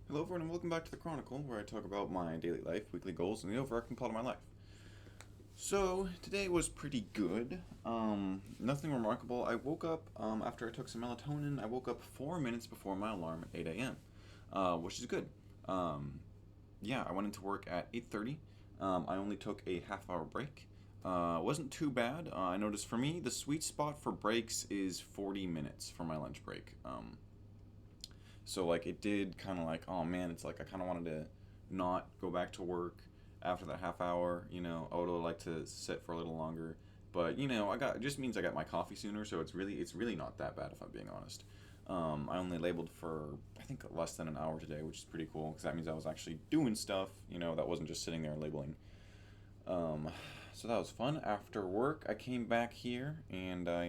Hello, everyone, and welcome back to the Chronicle, where I talk about my daily life, weekly goals, and the overarching plot of my life. So, today was pretty good. Nothing remarkable. I woke up after I took some melatonin. I woke up 4 minutes before my alarm at 8 a.m., which is good. Um, yeah, I went into work at 8:30. I only took a half-hour break. Wasn't too bad. I noticed for me, the sweet spot for breaks is 40 minutes for my lunch break. So like it did kind of like, oh man, it's like I kind of wanted to not go back to work after that half hour. I would have liked to sit for a little longer, but I got it just means I got my coffee sooner, so it's really not that bad if I'm being honest. I only labeled for I think less than an hour today, which is pretty cool because that means I was actually doing stuff. That wasn't just sitting there labeling. Um, so that was fun. After work, I came back here and I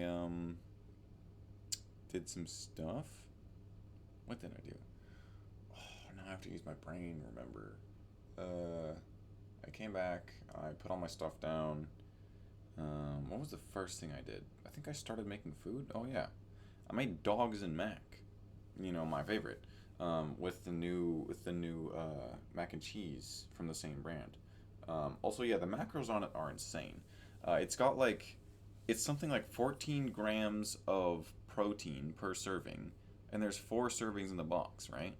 did some stuff. What did I do? Now I have to use my brain. Remember, uh, I came back. I put all my stuff down. What was the first thing I did? I think I started making food. Oh yeah, I made dogs and mac. My favorite. With the new mac and cheese from the same brand. Also, yeah, the macros on it are insane. It's something like 14 grams of protein per serving, and there's four servings in the box, right?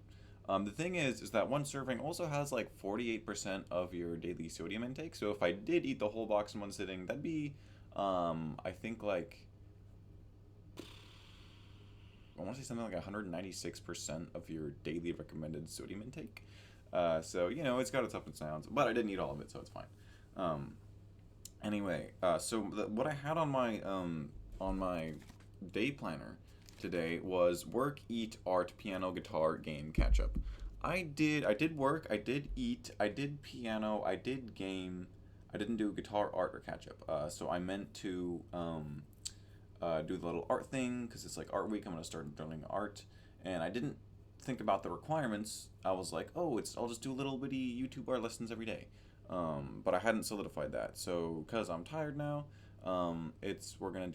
The thing is that one serving also has like 48% of your daily sodium intake. So if I did eat the whole box in one sitting, that'd be, I think like, I want to say something like 196% of your daily recommended sodium intake. So it's got its ups and downs, but I didn't eat all of it, so it's fine. Um, Anyway, what I had on my day planner today was work, eat, art, piano, guitar, game, catch up. I did work, I did eat, I did piano, I did game. I didn't do guitar, art, or catch up. So I meant to do the little art thing because it's like art week. I'm gonna start learning art, and I didn't think about the requirements. I was like, oh, I'll just do little bitty YouTube art lessons every day. But I hadn't solidified that. So because I'm tired now, it's we're gonna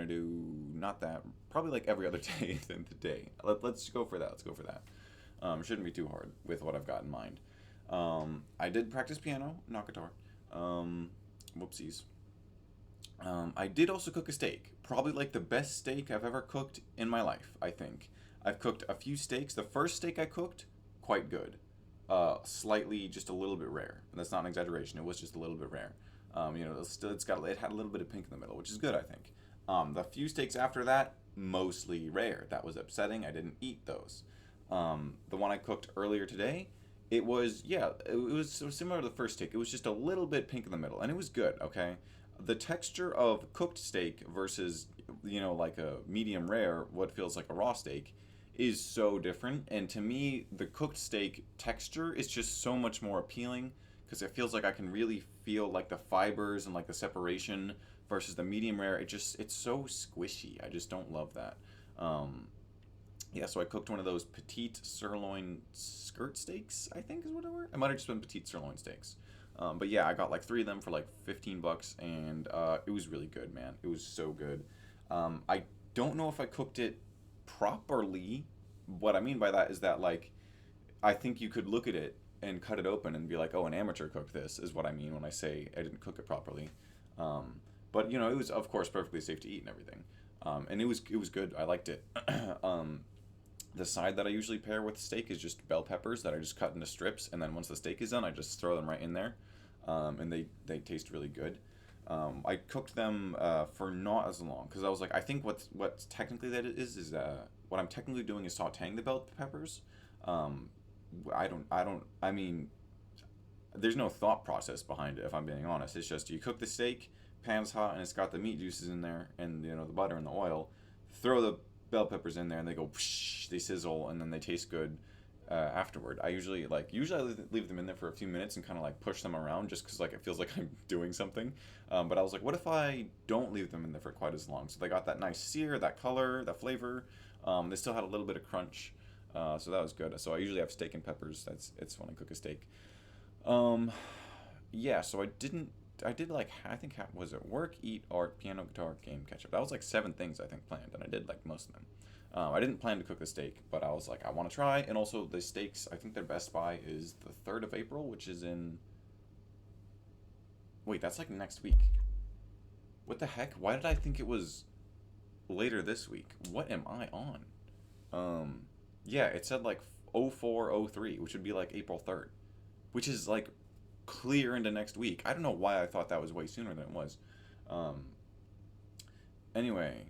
do not that, probably like every other day than today. Let's go for that. Let's go for that. Shouldn't be too hard with what I've got in mind. I did practice piano, not guitar. Whoopsies. I did also cook a steak. Probably like the best steak I've ever cooked in my life, I think. I've cooked a few steaks. The first steak I cooked, quite good. Slightly, just a little bit rare. And that's not an exaggeration. It was just a little bit rare. It had a little bit of pink in the middle, which is good, I think. The few steaks after that, mostly rare. That was upsetting. I didn't eat those. The one I cooked earlier today, it was similar to the first steak. It was just a little bit pink in the middle, and it was good. Okay, the texture of cooked steak versus like a medium rare, what feels like a raw steak, is so different. And to me, the cooked steak texture is just so much more appealing because it feels like I can really feel like the fibers and like the separation versus the medium rare. It's so squishy. I just don't love that. Um, yeah, so I cooked one of those petite sirloin skirt steaks, I think is what it were. It might have just been petite sirloin steaks. But yeah, I got like three of them for like $15, and it was really good, man. It was so good. I don't know if I cooked it properly. What I mean by that is that like I think you could look at it and cut it open and be like, oh, an amateur cooked this. Is what I mean when I say I didn't cook it properly. Um, but it was of course perfectly safe to eat and everything. And it was good. I liked it. um, the side that I usually pair with steak is just bell peppers that I just cut into strips, and then once the steak is done, I just throw them right in there, and they taste really good. I cooked them for not as long because I was like, I think what's technically that it is what I'm technically doing is sautéing the bell peppers. Um, I mean, there's no thought process behind it if I'm being honest. It's just you cook the steak, pan's hot, and it's got the meat juices in there, and the butter and the oil. Throw the bell peppers in there, and they go, psh, they sizzle, and then they taste good afterward. I usually leave them in there for a few minutes and kind of like push them around just because like it feels like I'm doing something. But I was like, what if I don't leave them in there for quite as long? So they got that nice sear, that color, that flavor. They still had a little bit of crunch, so that was good. So I usually have steak and peppers. It's when I cook a steak. Um, yeah. So I did like I think was it work, eat, art, piano, guitar, game, catch up. That was like seven things I think planned, and I did like most of them. I didn't plan to cook the steak, but I was like, I want to try. And also, the steaks, I think their best buy is the 3rd of April, which is in. Wait, that's like next week. What the heck? Why did I think it was later this week? What am I on? Um, yeah, it said like 0403, which would be like April 3rd, which is like clear into next week. I don't know why I thought that was way sooner than it was. Um, anyway,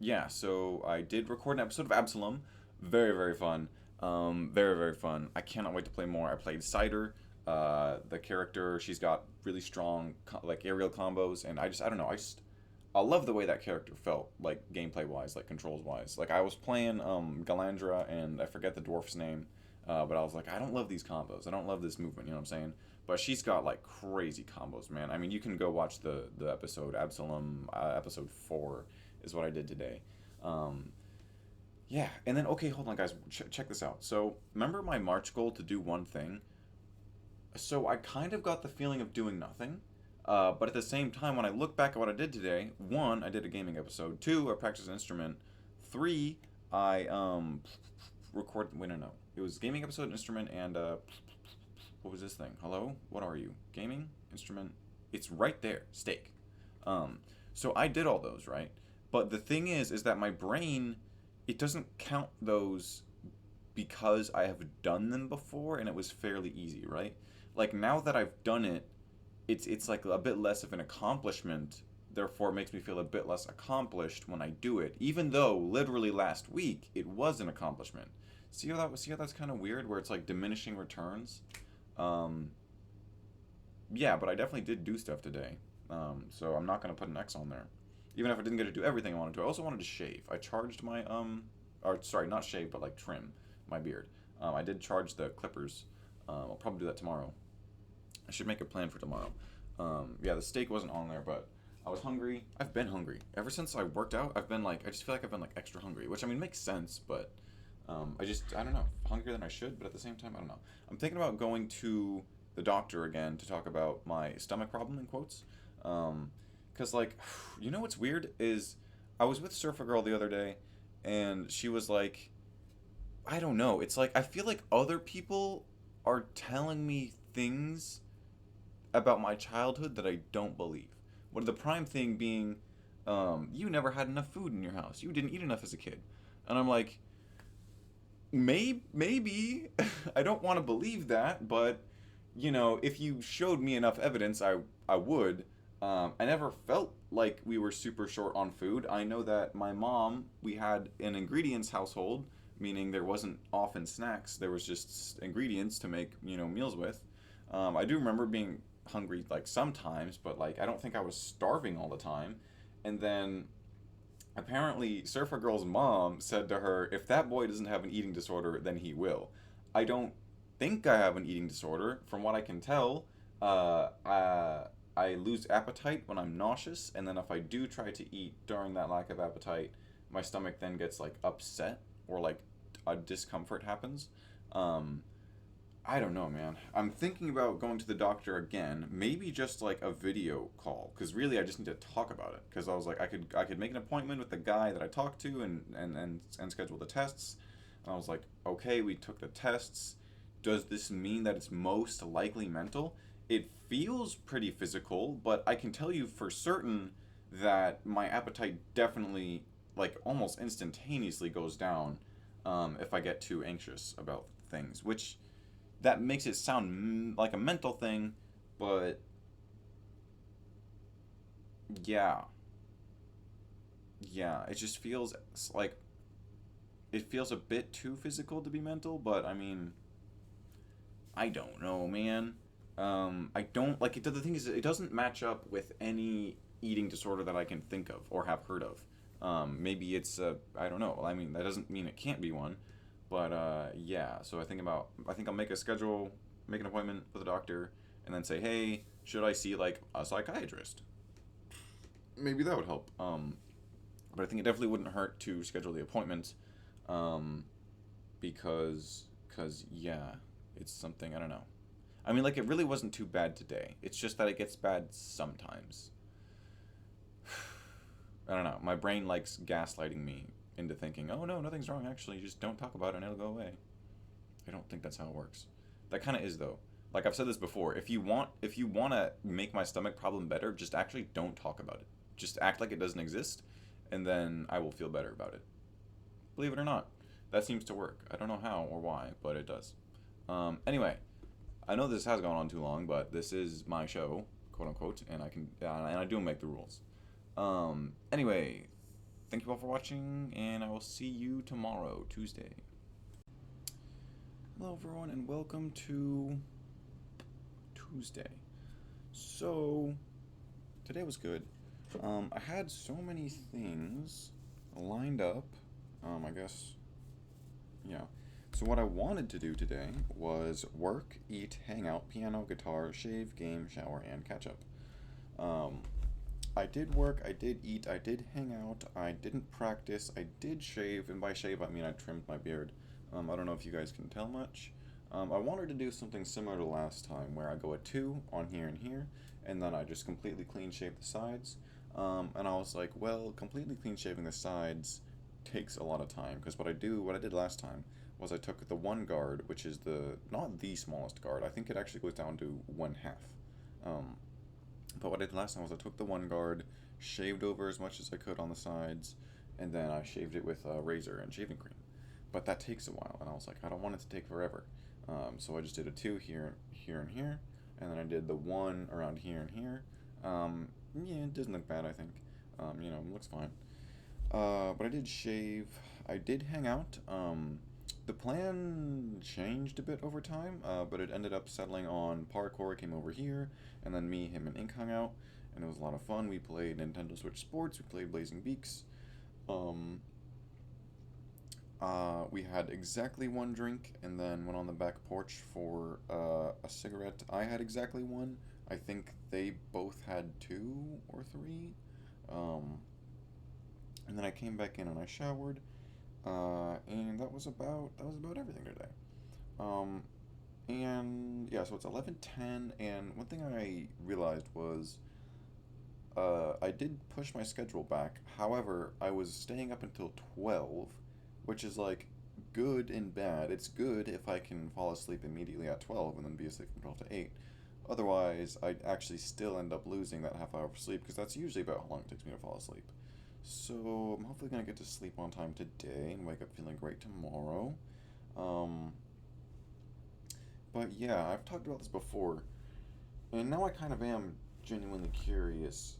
yeah, so I did record an episode of Absalom. Very, very fun. Very, very fun. I cannot wait to play more. I played Cider. The character, she's got really strong like aerial combos, and I don't know. I love the way that character felt, like gameplay wise, like controls wise. Like I was playing Galandra, and I forget the dwarf's name, but I was like, I don't love these combos. I don't love this movement. You know what I'm saying? But she's got like crazy combos, man. I mean, you can go watch the episode Absalom, episode 4 is what I did today. Um, yeah, and then okay, hold on, guys, check this out. So remember my March goal to do one thing. So I kind of got the feeling of doing nothing. But at the same time, when I look back at what I did today, one, I did a gaming episode. Two, I practiced an instrument. Three, I recorded. Wait, no. It was gaming episode, instrument, and what was this thing? Hello, what are you? Gaming instrument. It's right there. Steak. Um, so I did all those, right? But the thing is that my brain, it doesn't count those because I have done them before and it was fairly easy, right? Like now that I've done it, it's like a bit less of an accomplishment. Therefore, it makes me feel a bit less accomplished when I do it, even though literally last week it was an accomplishment. See how that's kind of weird, where it's like diminishing returns. Um, yeah, but I definitely did do stuff today. So I'm not gonna put an X on there, even if I didn't get to do everything I wanted to. I also wanted to shave. I charged my or sorry, not shave, but like trim my beard. I did charge the clippers. I'll probably do that tomorrow. I should make a plan for tomorrow. Yeah, the steak wasn't on there, but I was hungry. I've been hungry ever since I worked out. I've been like, I just feel like I've been like extra hungry, which I mean makes sense, but I don't know, hungrier than I should, but at the same time, I don't know. I'm thinking about going to the doctor again to talk about my stomach problem in quotes. Cause like, you know what's weird is I was with Surfer Girl the other day, and she was like, I don't know. It's like I feel like other people are telling me things about my childhood that I don't believe. What the prime thing being, you never had enough food in your house. You didn't eat enough as a kid, and I'm like, maybe I don't want to believe that, but you know, if you showed me enough evidence, I would. I never felt like we were super short on food. I know that my mom, we had an ingredients household, meaning there wasn't often snacks. There was just ingredients to make, you know, meals with. I do remember being hungry like sometimes, but like I don't think I was starving all the time. And then apparently Surfer Girl's mom said to her, if that boy doesn't have an eating disorder, then he will. I don't think I have an eating disorder. From what I can tell, I lose appetite when I'm nauseous, and then if I do try to eat during that lack of appetite, my stomach then gets like upset, or like a discomfort happens. Um, I don't know, man. I'm thinking about going to the doctor again, maybe just like a video call, because really I just need to talk about it. Because I was like, I could make an appointment with the guy that I talked to and schedule the tests. And I was like, okay, we took the tests. Does this mean that it's most likely mental? It feels pretty physical, but I can tell you for certain that my appetite definitely, like almost instantaneously, goes down if I get too anxious about things, which that makes it sound like a mental thing, but yeah, yeah, it just feels like it feels a bit too physical to be mental, but I mean, I don't know, man. I don't like it. The thing is, it doesn't match up with any eating disorder that I can think of or have heard of. Maybe it's I don't know. I mean, that doesn't mean it can't be one, but yeah. So I think I'll make a schedule, make an appointment with a doctor, and then say, hey, should I see like a psychiatrist? Maybe that would help. But I think it definitely wouldn't hurt to schedule the appointment, um, because yeah, it's something I don't know. I mean, like it really wasn't too bad today. It's just that it gets bad sometimes. I don't know. My brain likes gaslighting me into thinking, oh no, nothing's wrong. Actually, you just don't talk about it and it'll go away. I don't think that's how it works. That kind of is though. Like I've said this before. If you want to make my stomach problem better, just actually don't talk about it. Just act like it doesn't exist, and then I will feel better about it. Believe it or not, that seems to work. I don't know how or why, but it does. Anyway, I know this has gone on too long, but this is my show, quote unquote, and I do make the rules. Anyway, thank you all for watching, and I will see you tomorrow, Tuesday. Hello, everyone, and welcome to Tuesday. So, today was good. I had so many things lined up. I guess, yeah. So what I wanted to do today was work, eat, hang out, piano, guitar, shave, game, shower, and catch up. I did work, I did eat, I did hang out, I didn't practice, I did shave, and by shave I mean I trimmed my beard. I don't know if you guys can tell much. I wanted to do something similar to last time, where I go a 2 on here and here, and then I just completely clean shave the sides. And I was like, well, completely clean shaving the sides takes a lot of time, because what I did last time, was I took the one guard, which is not the smallest guard, I think it actually goes down to 1/2. But what I did last time was I took the one guard, shaved over as much as I could on the sides, and then I shaved it with a razor and shaving cream. But that takes a while, and I was like, I don't want it to take forever. So I just did a 2 here, here, and here, and then I did the 1 around here and here. Yeah, it doesn't look bad, I think. It looks fine. But I did shave. I did hang out. The plan changed a bit over time, but it ended up settling on parkour came over here, and then me, him, and Ink hung out, and it was a lot of fun. We played Nintendo Switch Sports, we played Blazing Beaks. We had exactly 1 drink, and then went on the back porch for a cigarette. I had exactly 1. I think they both had 2 or 3. And then I came back in and I showered. And that was about everything today. And yeah, so it's 11:10, and one thing I realized was I did push my schedule back. However, I was staying up until 12, which is like good and bad. It's good if I can fall asleep immediately at 12 and then be asleep from 12 to 8. Otherwise, I'd actually still end up losing that half hour of sleep, because that's usually about how long it takes me to fall asleep. So I'm hopefully going to get to sleep on time today and wake up feeling great tomorrow. But yeah, I've talked about this before, and now I kind of am genuinely curious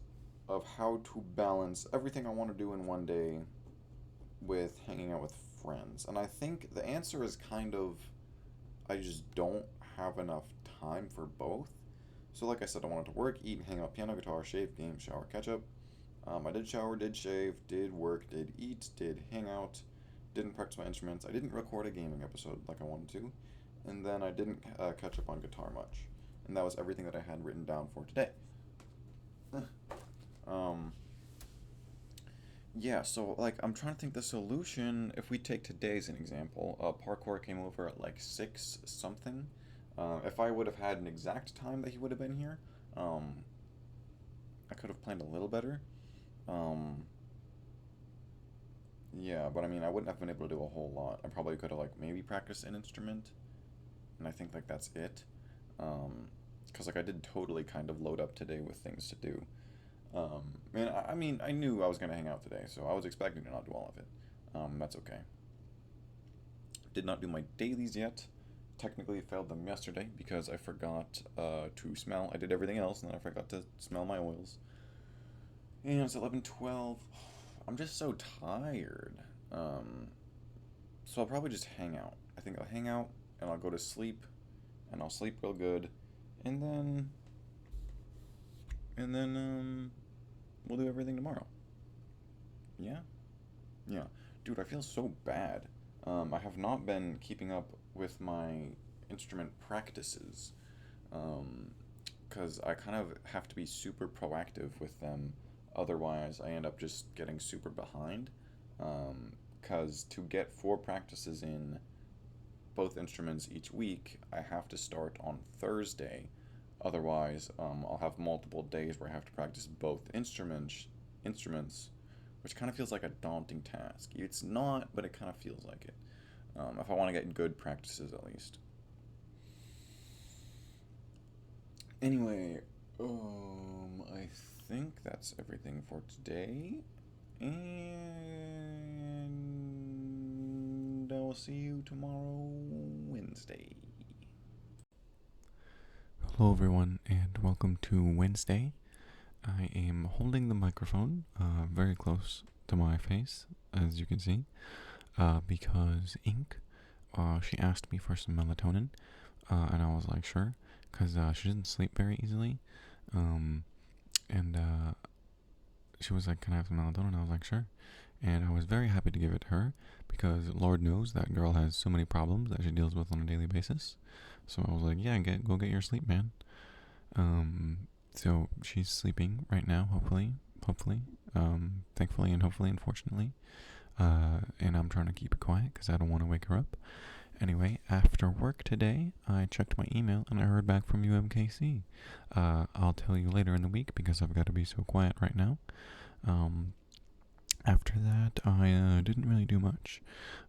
of how to balance everything I want to do in one day with hanging out with friends. And I think the answer is kind of, I just don't have enough time for both. So like I said, I wanted to work, eat, and hang out, piano, guitar, shave, game, shower, catch up. I did shower, did shave, did work, did eat, did hang out, didn't practice my instruments. I didn't record a gaming episode like I wanted to, and then I didn't catch up on guitar much. And that was everything that I had written down for today. Yeah, so like I'm trying to think the solution. If we take today as an example, parkour came over at like 6 something. If I would have had an exact time that he would have been here, I could have planned a little better. Yeah, but I mean, I wouldn't have been able to do a whole lot. I probably could have, like, maybe practiced an instrument, and I think, like, that's it. Because, like, I did totally kind of load up today with things to do. And I mean, I knew I was going to hang out today, so I was expecting to not do all of it. That's okay. Did not do my dailies yet. Technically failed them yesterday because I forgot to smell. I did everything else, and then I forgot to smell my oils. And it's 11:12. I'm just so tired. So I'll probably just hang out. I think I'll hang out, and I'll go to sleep, and I'll sleep real good, and then we'll do everything tomorrow. Yeah? Yeah. Dude, I feel so bad. I have not been keeping up with my instrument practices, because I kind of have to be super proactive with them. Otherwise, I end up just getting super behind. Because to get 4 practices in both instruments each week, I have to start on Thursday. Otherwise, I'll have multiple days where I have to practice both instruments, which kind of feels like a daunting task. It's not, but it kind of feels like it. If I want to get good practices, at least. Anyway, I think that's everything for today, and I will see you tomorrow, Wednesday. Hello, everyone, and welcome to Wednesday. I am holding the microphone very close to my face, as you can see, because Ink, she asked me for some melatonin, and I was like, sure, because she doesn't sleep very easily, and she was like, can I have some melatonin? I was like, sure, and I was very happy to give it to her, because Lord knows that girl has so many problems that she deals with on a daily basis. So I was like, yeah, go get your sleep, man. So she's sleeping right now, hopefully, thankfully and hopefully, unfortunately. And I'm trying to keep it quiet because I don't want to wake her up. Anyway, after work today, I checked my email and I heard back from UMKC. I'll tell you later in the week because I've got to be so quiet right now. After that, I didn't really do much.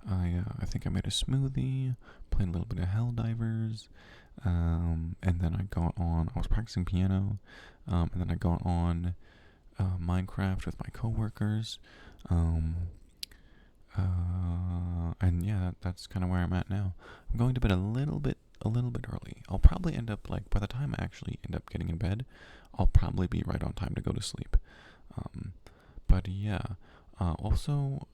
I think I made a smoothie, played a little bit of Helldivers, and then I was practicing piano, and then I got on Minecraft with my coworkers, and yeah, that's kind of where I'm at now. I'm going to bed a little bit early. I'll probably end up, like, by the time I actually end up getting in bed, I'll probably be right on time to go to sleep. But yeah, also,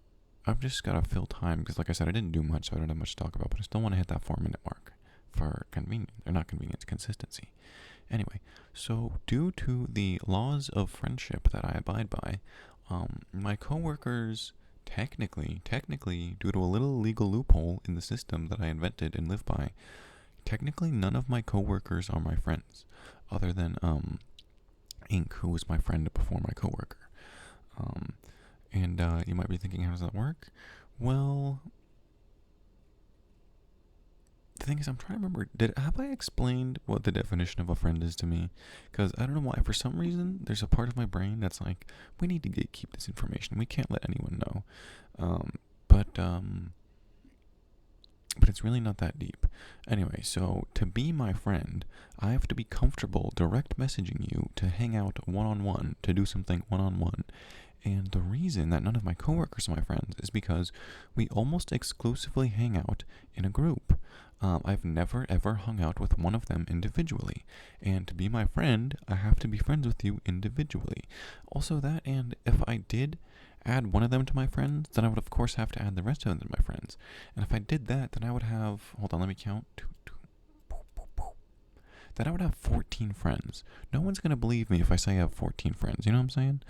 I've just got to fill time because, like I said, I didn't do much, so I don't have much to talk about, but I still want to hit that 4-minute mark for consistency. Anyway, so due to the laws of friendship that I abide by, my coworkers technically, due to a little legal loophole in the system that I invented and live by, technically none of my coworkers are my friends, other than Ink, who was my friend before my coworker. And you might be thinking, how does that work? Well, the thing is, I'm trying to remember, have I explained what the definition of a friend is to me? Because I don't know why, for some reason, there's a part of my brain that's like, we need to keep this information. We can't let anyone know. But it's really not that deep. Anyway, so to be my friend, I have to be comfortable direct messaging you to hang out one-on-one, to do something one-on-one. And the reason that none of my coworkers are my friends is because we almost exclusively hang out in a group. I've never ever hung out with one of them individually. And to be my friend, I have to be friends with you individually. Also that, and if I did add one of them to my friends, then I would of course have to add the rest of them to my friends. And if I did that, then I would have, hold on, let me count. Then I would have 14 friends. No one's going to believe me if I say I have 14 friends, you know what I'm saying?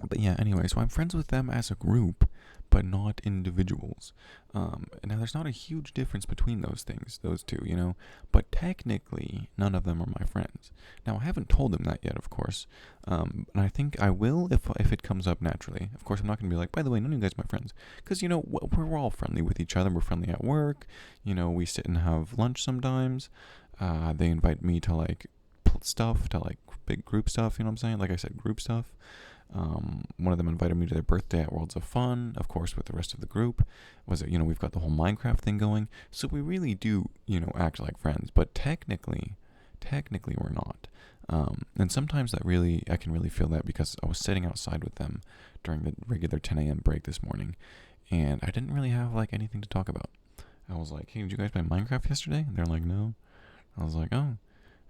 But yeah, anyway, so I'm friends with them as a group, but not individuals. Now, there's not a huge difference between those two, you know, but technically, none of them are my friends. Now, I haven't told them that yet, of course, and I think I will if it comes up naturally. Of course, I'm not going to be like, by the way, none of you guys are my friends, because, you know, we're all friendly with each other. We're friendly at work, you know, we sit and have lunch sometimes. They invite me to, like, stuff, to, like, big group stuff, you know what I'm saying? Like I said, group stuff. One of them invited me to their birthday at Worlds of Fun, of course, with the rest of the group. We've got the whole Minecraft thing going, so we really do, act like friends, but technically we're not. And sometimes I can really feel that because I was sitting outside with them during the regular 10 a.m. break this morning, and I didn't really have, like, anything to talk about. I was like, hey, did you guys play Minecraft yesterday? And they're like, no. I was like, oh.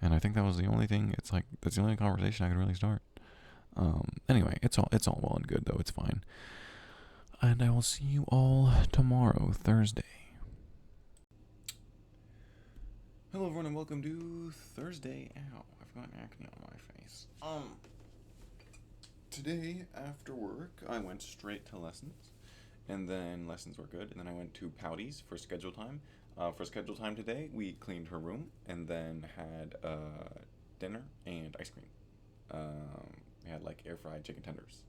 And I think that was the only thing, that's the only conversation I could really start. Anyway, it's all well and good, though. It's fine. And I will see you all tomorrow, Thursday. Hello, everyone, and welcome to Thursday. Ow, I've got acne on my face. Today, after work, I went straight to lessons. And then lessons were good. And then I went to Pouty's for schedule time. For schedule time today, we cleaned her room and then had dinner and ice cream. We had, like, air fried chicken tenders,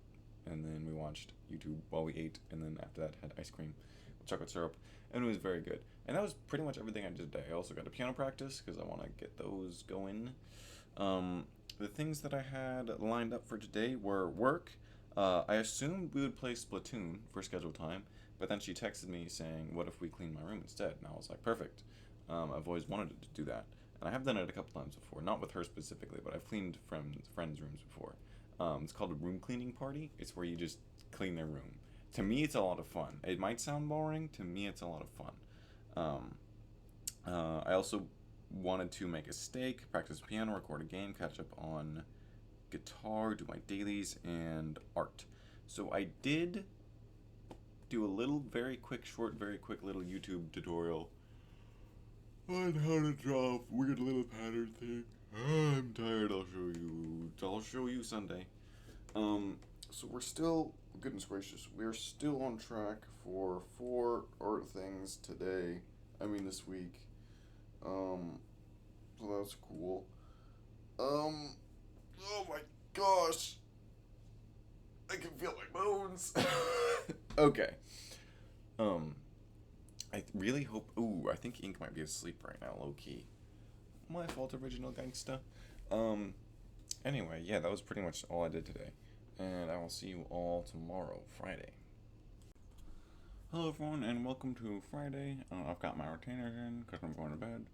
and then we watched YouTube while we ate, and then after that had ice cream with chocolate syrup, and it was very good. And that was pretty much everything I did today. I also got a piano practice because I want to get those going. The things that I had lined up for today were work. I assumed we would play Splatoon for scheduled time, but then she texted me saying, "What if we clean my room instead?" And I was like, "Perfect." I've always wanted to do that, and I have done it a couple times before. Not with her specifically, but I've cleaned friends' rooms before. It's called a room cleaning party. It's where you just clean their room. To me, it's a lot of fun. It might sound boring. To me, it's a lot of fun. I also wanted to make a steak, practice piano, record a game, catch up on guitar, do my dailies, and art. So I did do a little, very quick, short, very quick little YouTube tutorial on how to draw a weird little pattern thing. I'm tired. I'll show you. I'll show you Sunday. So we're still, goodness gracious, we're still on track for 4 art things today. I mean this week. So that's cool. Oh my gosh. I can feel my bones. Okay. I really hope. Ooh, I think Ink might be asleep right now, low key. My fault, original gangsta. Anyway, yeah, that was pretty much all I did today. And I will see you all tomorrow, Friday. Hello, everyone, and welcome to Friday. I've got my retainers in because I'm going to bed.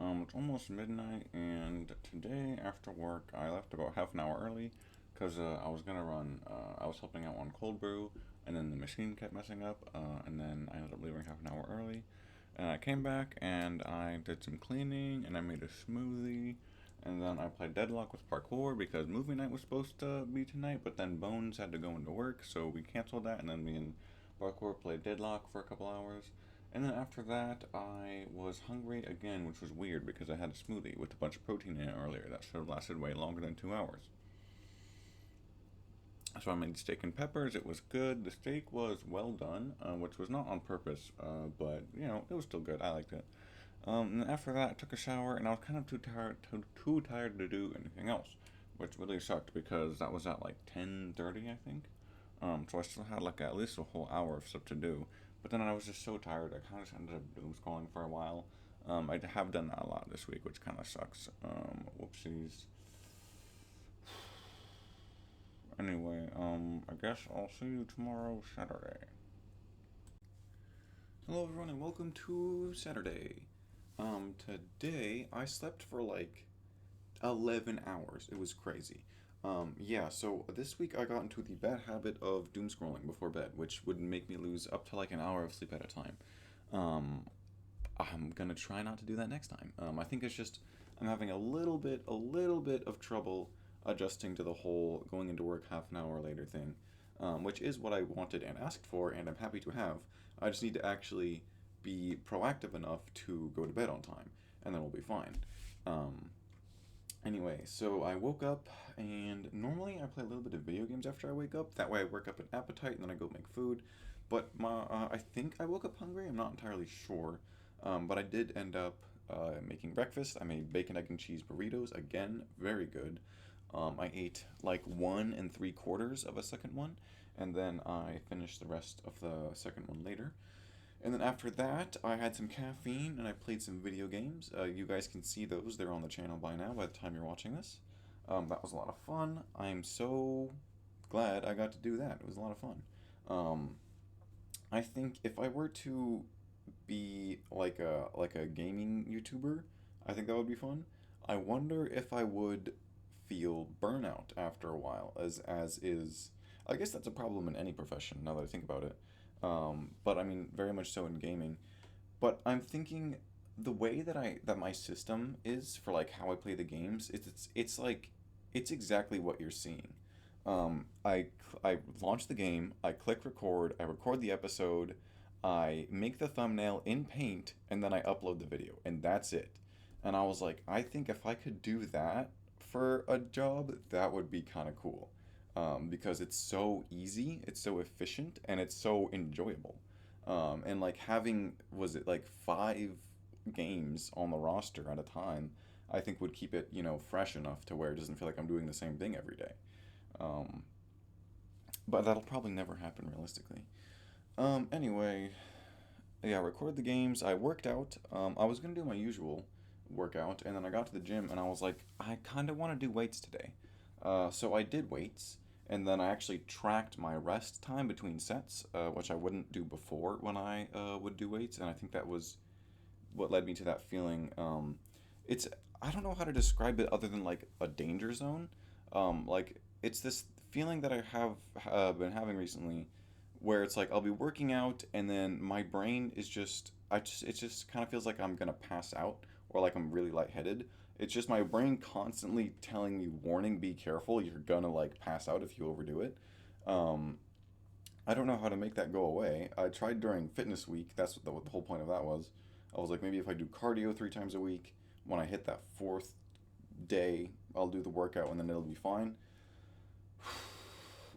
It's almost midnight, and today after work, I left about half an hour early because I was gonna run. I was helping out on cold brew, and then the machine kept messing up, and then I ended up leaving half an hour early. And I came back and I did some cleaning, and I made a smoothie, and then I played Deadlock with parkour because movie night was supposed to be tonight, but then Bones had to go into work, so we canceled that, and then me and parkour played Deadlock for a couple hours. And then after that, I was hungry again, which was weird because I had a smoothie with a bunch of protein in it earlier. That should have lasted way longer than 2 hours. So I made steak and peppers. It was good. The steak was well done, which was not on purpose, but you know it was still good. I liked it. And after that, I took a shower, and I was kind of too tired to do anything else, which really sucked because that was at like 10:30, I think. So I still had like at least a whole hour of stuff to do. But then I was just so tired, I kind of just ended up doom scrolling for a while. I have done that a lot this week, which kind of sucks. Whoopsies. Anyway, I guess I'll see you tomorrow, Saturday. Hello, everyone, and welcome to Saturday. Today I slept for like 11 hours. It was crazy. Yeah, so this week I got into the bad habit of doom scrolling before bed, which would make me lose up to like an hour of sleep at a time. Um, I'm gonna try not to do that next time. I think it's just I'm having a little bit of trouble adjusting to the whole going into work half an hour later thing, which is what I wanted and asked for, and I'm happy to have. I just need to actually be proactive enough to go to bed on time, and then we'll be fine. Um, Anyway, so I woke up, and normally I play a little bit of video games after I wake up. That way I work up an appetite, and then I go make food. But I think I woke up hungry. I'm not entirely sure, but I did end up making breakfast. I made bacon, egg, and cheese burritos again, very good. I ate like 1 3/4 of a second one, and then I finished the rest of the second one later. And then after that, I had some caffeine and I played some video games. You guys can see those. They're on the channel by now by the time you're watching this. That was a lot of fun. I'm so glad I got to do that. It was a lot of fun. Um, I think if I were to be like a gaming YouTuber, I think that would be fun. I wonder if I would feel burnout after a while, as is. I guess that's a problem in any profession. Now that I think about it, but I mean very much so in gaming. But I'm thinking the way that my system is for like how I play the games, it's like it's exactly what you're seeing. I launch the game, I click record, I record the episode, I make the thumbnail in Paint, and then I upload the video, and that's it. And I was like, I think if I could do that for a job, that would be kind of cool. Because it's so easy, it's so efficient, and it's so enjoyable. And like having, was it like 5 games on the roster at a time, I think would keep it, fresh enough to where it doesn't feel like I'm doing the same thing every day. Um, but that'll probably never happen realistically. Anyway, yeah, I recorded the games. I worked out. I was gonna do my usual workout, and then I got to the gym, and I was like, I kind of want to do weights today. So I did weights, And then I actually tracked my rest time between sets, which I wouldn't do before when I would do weights, and I think that was what led me to that feeling. It's I don't know how to describe it other than like a danger zone. Like it's this feeling that I have been having recently, where it's like I'll be working out and then my brain is just it just kind of feels like I'm gonna pass out or like I'm really lightheaded. It's just my brain constantly telling me, warning, be careful, you're gonna like pass out if you overdo it. Um, I don't know how to make that go away. I tried during fitness week. That's what the whole point of that was. I was like, maybe if I do cardio 3 times a week, when I hit that fourth day, I'll do the workout and then it'll be fine.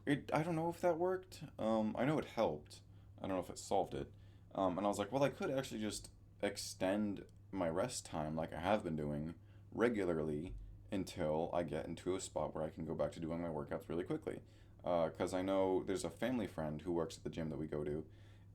I don't know if that worked. I know it helped. I don't know if it solved it. And I was like, well, I could actually just extend my rest time like I have been doing regularly until I get into a spot where I can go back to doing my workouts really quickly. Because I know there's a family friend who works at the gym that we go to,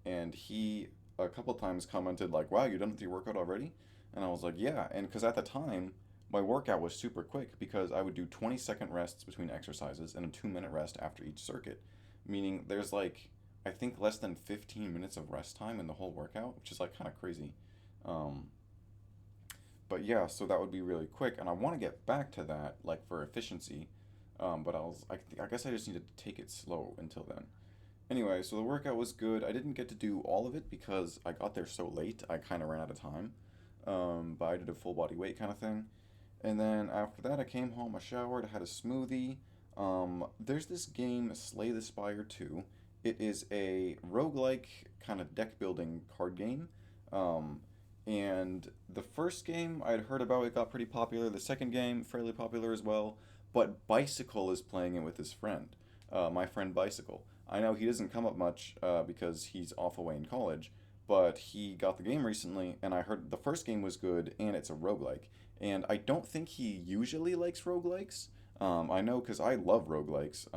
and he a couple times commented like, "Wow, you done with your workout already?" And I was like, "Yeah." And because at the time, my workout was super quick because I would do 20-second rests between exercises and a 2-minute rest after each circuit, meaning there's like I think less than 15 minutes of rest time in the whole workout, which is like kind of crazy. Um, but yeah, so that would be really quick, and I want to get back to that like for efficiency. But I guess I just need to take it slow until then. Anyway, so the workout was good. I didn't get to do all of it because I got there so late. I kind of ran out of time. But I did a full body weight kind of thing. And then after that, I came home, I showered, I had a smoothie. There's this game, Slay the Spire 2. It is a roguelike kind of deck building card game. Um, and the first game I'd heard about, it got pretty popular. The second game, fairly popular as well. But Bicycle is playing it with his friend, my friend Bicycle. I know he doesn't come up much because he's off away in college, but he got the game recently, and I heard the first game was good, and it's a roguelike. And I don't think he usually likes roguelikes. I know because I love roguelikes.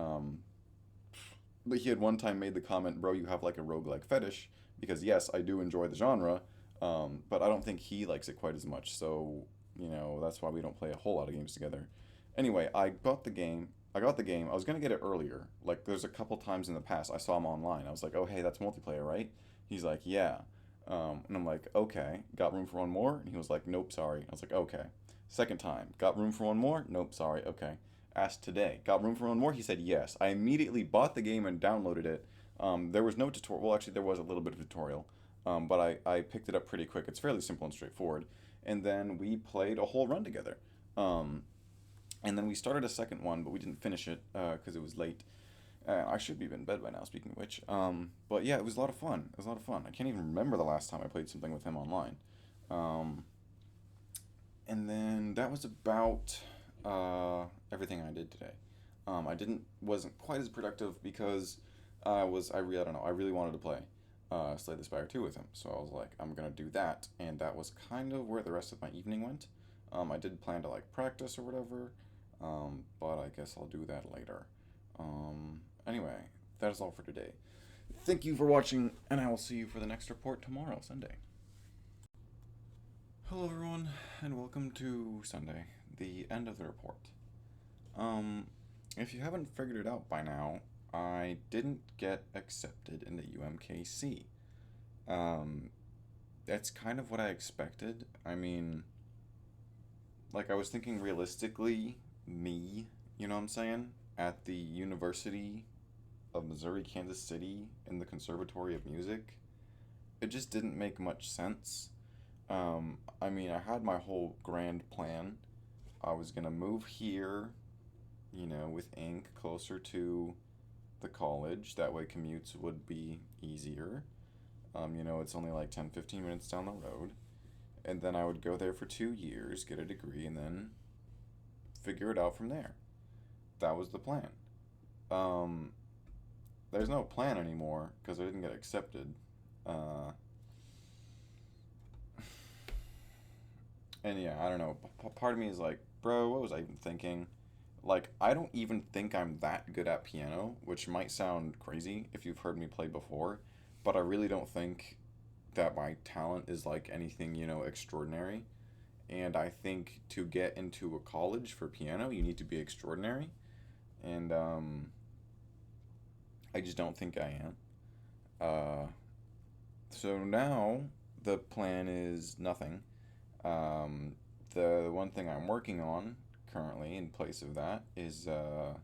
But he had one time made the comment, bro, you have like a roguelike fetish. Because yes, I do enjoy the genre, but I don't think he likes it quite as much. So, that's why we don't play a whole lot of games together. Anyway, I got the game. I got the game. I was gonna get it earlier. Like, there's a couple times in the past I saw him online. I was like, oh, hey, that's multiplayer, right? He's like, yeah. And I'm like, okay. Got room for one more? And he was like, nope, sorry. I was like, okay. Second time, got room for one more? Nope, sorry. Okay. Asked today, got room for one more? He said yes. I immediately bought the game and downloaded it. There was no tutorial. Well, actually, there was a little bit of tutorial, but I picked it up pretty quick. It's fairly simple and straightforward. And then we played a whole run together. Um, and then we started a second one, but we didn't finish it because it was late. I should be in bed by now, speaking of which. But yeah, it was a lot of fun. It was a lot of fun. I can't even remember the last time I played something with him online. Um, and then that was about everything I did today. I wasn't quite as productive because I don't know, I really wanted to play Slay the Spire 2 with him. So I was like, I'm gonna do that, and that was kind of where the rest of my evening went. I did plan to like practice or whatever, but I guess I'll do that later. Anyway, that is all for today. Thank you for watching, and I will see you for the next report tomorrow, Sunday. Hello, everyone, and welcome to Sunday, the end of the report. If you haven't figured it out by now, I didn't get accepted in the UMKC. That's kind of what I expected. I mean, like, I was thinking realistically, you know what I'm saying? At the University of Missouri, Kansas City, in the Conservatory of Music, it just didn't make much sense. I mean, I had my whole grand plan. I was gonna move here, with ink closer to the college. That way commutes would be easier. It's only like 10, 15 minutes down the road. And then I would go there for 2 years, get a degree, and then figure it out from there. That was the plan. Um, there's no plan anymore because I didn't get accepted. Uh, and yeah, I don't know. Part of me is like, bro, what was I even thinking? Like, I don't even think I'm that good at piano, which might sound crazy if you've heard me play before, but I really don't think that my talent is like anything, extraordinary. And I think to get into a college for piano, you need to be extraordinary. And I just don't think I am. Uh, so now the plan is nothing. Um, the one thing I'm working on currently in place of that is I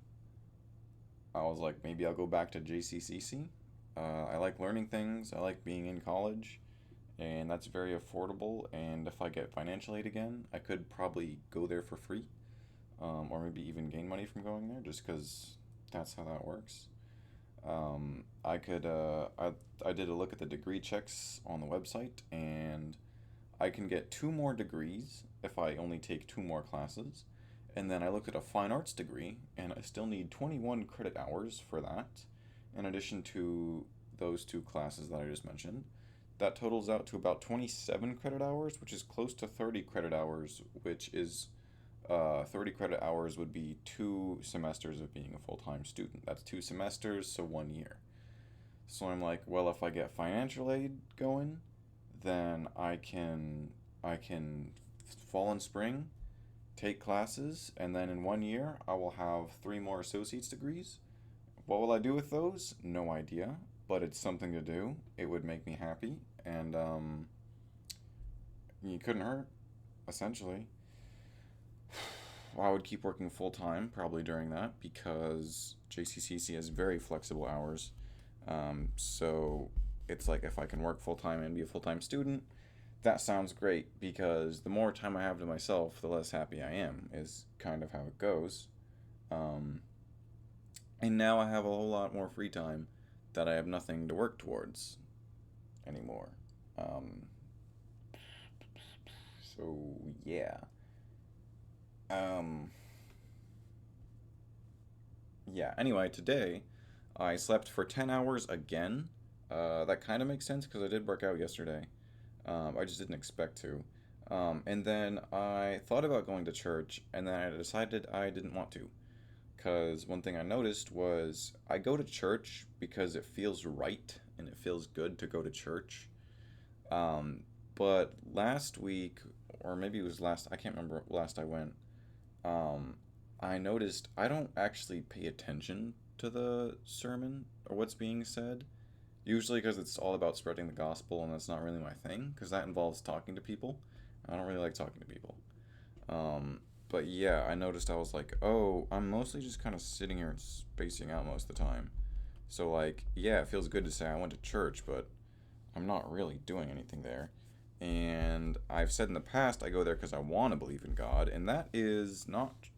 was like, maybe I'll go back to JCCC. I like learning things, I like being in college, and that's very affordable. And if I get financial aid again, I could probably go there for free, or maybe even gain money from going there just because that's how that works. I could, I did a look at the degree checks on the website, and I can get two more degrees if I only take two more classes. And then I looked at a fine arts degree, and I still need 21 credit hours for that, in addition to those two classes that I just mentioned. That totals out to about 27 credit hours, which is close to 30 credit hours, which is 30 credit hours would be 2 semesters of being a full time student. That's 2 semesters, so 1 year. So I'm like, well, if I get financial aid going, then I can fall in spring, take classes, and then in 1 year I will have three more associate's degrees. What will I do with those? No idea, but it's something to do. It would make me happy, and you couldn't hurt. Essentially, I would keep working full time probably during that because JCCC has very flexible hours. So it's like if I can work full time and be a full time student, that sounds great because the more time I have to myself, the less happy I am, is kind of how it goes. Um, and now I have a whole lot more free time that I have nothing to work towards anymore. Um, so, yeah. Um, yeah, anyway, today I slept for 10 hours again. That kind of makes sense because I did work out yesterday. I just didn't expect to. And then I thought about going to church, and then I decided I didn't want to. Because one thing I noticed was I go to church because it feels right and it feels good to go to church. Um, but last week, or maybe it was last, I can't remember last I went, um, I noticed I don't actually pay attention to the sermon or what's being said. Usually because it's all about spreading the gospel, and that's not really my thing, because that involves talking to people. I don't really like talking to people. Um, but yeah, I noticed I was like, oh, I'm mostly just kind of sitting here and spacing out most of the time. So, like, yeah, it feels good to say I went to church, but I'm not really doing anything there. And I've said in the past I go there because I want to believe in God, and that is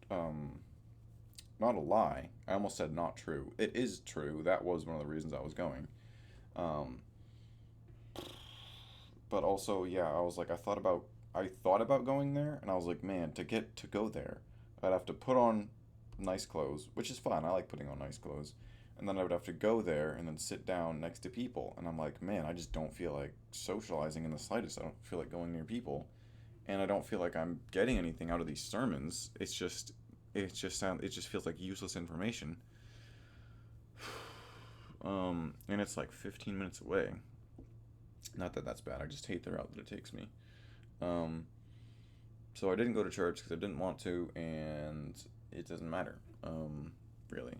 um, not a lie. I almost said not true. It is true. That was one of the reasons I was going. Um, but also, yeah, I thought about going there, and I was like, man, to go there, I'd have to put on nice clothes, which is fine. I like putting on nice clothes. And then I would have to go there and then sit down next to people. And I'm like, man, I just don't feel like socializing in the slightest. I don't feel like going near people. And I don't feel like I'm getting anything out of these sermons. It just feels like useless information. And it's like 15 minutes away. Not that that's bad. I just hate the route that it takes me. Um, so I didn't go to church because I didn't want to, and it doesn't matter, really.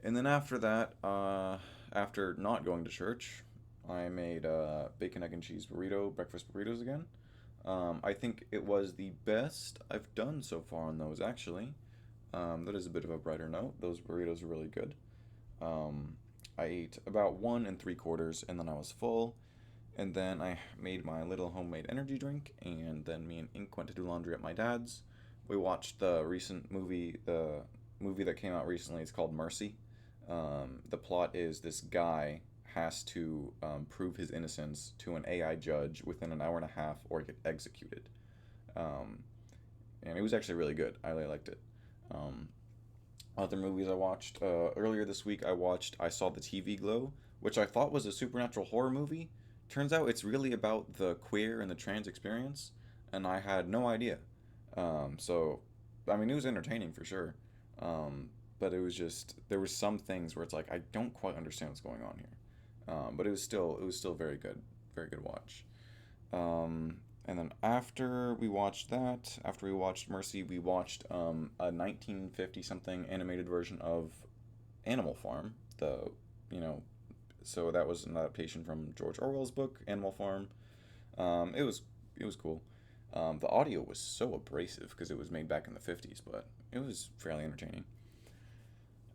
And then after that, after not going to church, I made bacon, egg, and cheese burrito, breakfast burritos again. I think it was the best I've done so far on those, actually. That is a bit of a brighter note. Those burritos are really good. Um, I ate about 1 3/4, and then I was full. And then I made my little homemade energy drink, and then me and Ink went to do laundry at my dad's. We watched the movie that came out recently. It's called Mercy. The plot is this guy has to prove his innocence to an AI judge within an hour and a half or get executed. Um, and it was actually really good. I really liked it. Um, Other movies I watched earlier this week, I saw The TV Glow, which I thought was a supernatural horror movie. Turns out it's really about the queer and the trans experience, and I had no idea. So, I mean, it was entertaining for sure. Um, but it was just there were some things where it's like I don't quite understand what's going on here. But it was still very good watch. And then after we watched Mercy, we watched a 1950 something animated version of Animal Farm, the you know, so that was an adaptation from George Orwell's book Animal Farm. It was cool. The audio was so abrasive because it was made back in the 50s, but it was fairly entertaining.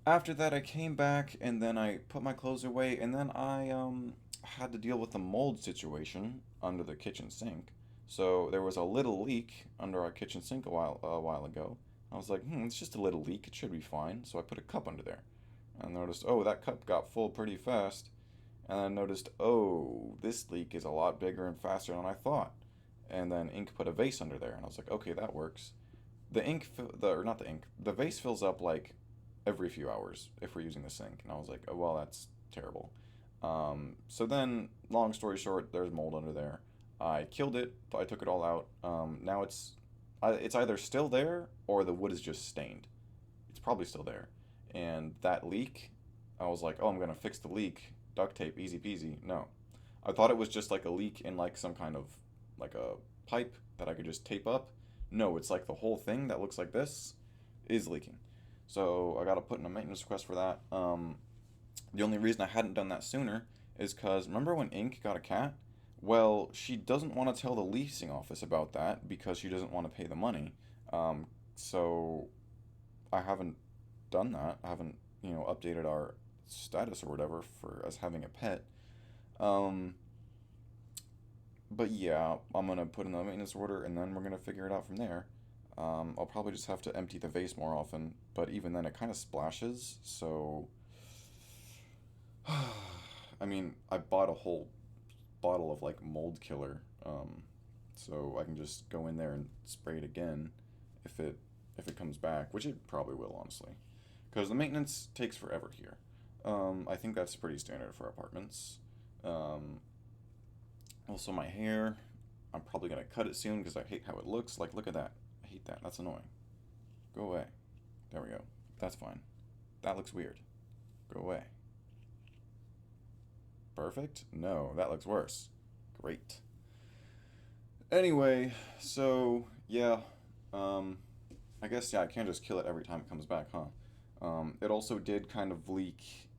After that, I came back and then I put my clothes away, and then I had to deal with the mold situation under the kitchen sink. So there was a little leak under our kitchen sink a while ago. I was like, it's just a little leak. It should be fine. So I put a cup under there. I noticed, oh, that cup got full pretty fast. And I noticed, oh, this leak is a lot bigger and faster than I thought. And then ink put a vase under there, and I was like, okay, that works. The ink, or not the ink, the vase fills up like every few hours if we're using the sink. And I was like, oh, well, that's terrible. So then, long story short, there's mold under there. I killed it. I took it all out. Now it's either still there or the wood is just stained. It's probably still there. And that leak, I was like, oh, I'm gonna fix the leak. Duct tape, easy peasy. No, I thought it was just like a leak in like some kind of like a pipe that I could just tape up. No, it's like the whole thing that looks like this is leaking. So I got to put in a maintenance request for that. The only reason I hadn't done that sooner is because remember when Ink got a cat? Well, she doesn't want to tell the leasing office about that because she doesn't want to pay the money. So I haven't done that. I haven't, updated our status or whatever for us having a pet. Um, but yeah, I'm gonna put in the maintenance order and then we're gonna figure it out from there. I'll probably just have to empty the vase more often, but even then it kind of splashes, so I mean, I bought a whole bottle of like mold killer, so I can just go in there and spray it again if it comes back, which it probably will, honestly, because the maintenance takes forever here. I think that's pretty standard for apartments. Um, Also, my hair, I'm probably gonna cut it soon because I hate how it looks. Like, look at that. I hate that. That's annoying. Go away. There we go. That's fine. That looks weird. Go away. Perfect? No, that looks worse. Great. Anyway, so yeah, um, I guess yeah, I can't just kill it every time it comes back, huh? It also did kind of leak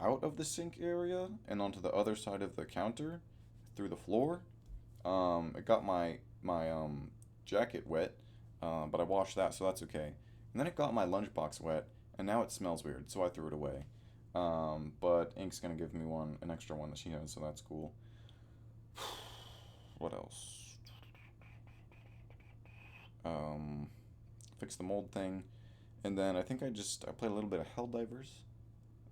out of the sink area and onto the other side of the counter through the floor. It got my jacket wet, but I washed that, so that's okay. And then it got my lunchbox wet, and now it smells weird, so I threw it away. But Ink's gonna give me an extra one that she has, so that's cool. What else? Um, Fix the mold thing, and then I played a little bit of Helldivers.